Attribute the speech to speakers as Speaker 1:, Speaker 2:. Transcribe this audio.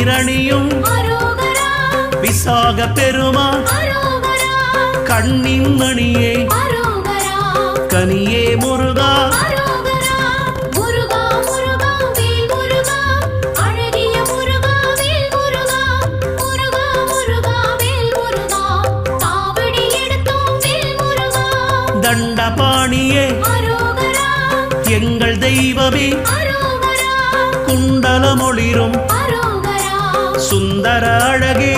Speaker 1: நீரணியும் விசாக பெருமான் கண்ணின் மணியே கனியே முருகா தண்டபாணியே எங்கள் தெய்வமே குண்டலமொளிரும் சுந்தர அழகே